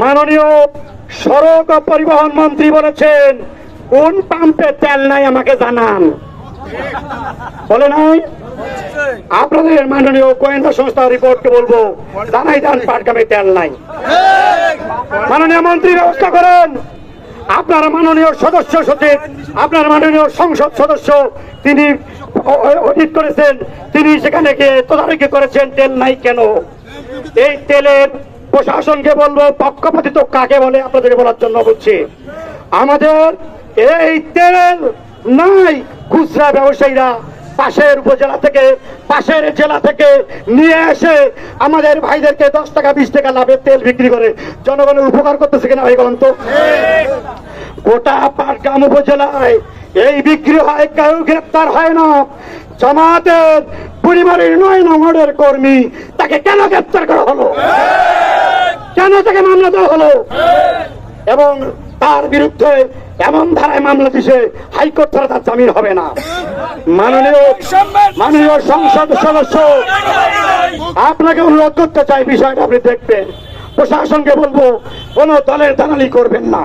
মাননীয় সড়ক ও পরিবহন মন্ত্রী বলেছেন কোন পাম্পে তেল নাই আমাকে জানান, বলে নাই? আপনাদের মাননীয় গোয়েন্দা সংস্থা রিপোর্টকে বলবো জানাই দেন পাটগ্রামে তেল নাই। মাননীয় মন্ত্রী ব্যবস্থা করেন। আপনার মাননীয় সদস্য সচিব, আপনার মাননীয় সংসদ সদস্য তিনি অডিট করেছেন, তিনি সেখানে গিয়ে তদারকি করেছেন তেল নাই কেন। এই তেলের প্রশাসনকে বলবো পক্ষপাতিত্ব কাকে বলে আপনাদের বলার জন্য বলছি। আমাদের এই তেল নাই, খুচরা ব্যবসায়ীরা পাশের উপজেলা থেকে পাশের জেলা থেকে নিয়ে এসে আমাদের ভাইদেরকে 10 টাকা 20 টাকা লাভে তেল বিক্রি করে জনগণের উপকার করতেছে কিনা ভাই বলুন তো? গোটা পাটগ্রাম উপজেলায় এই বিক্রি হয়, কেউ গ্রেপ্তার হয় না। জামাতের পরিবারের 9 নম্বরের কর্মী, তাকে কেন গ্রেপ্তার করা হলো? কেন তাকে মামলা দেওয়া হলো? এবং তার বিরুদ্ধে এমন ধারায় মামলা দিছে হাইকোর্ট ছাড়া তার জামিন হবে না। মাননীয় সংসদ সদস্য, আপনাকে অনুরোধ করতে চাই বিষয়টা আপনি দেখবেন। প্রশাসনকে বলবো কোন দলের দালালি করবেন না।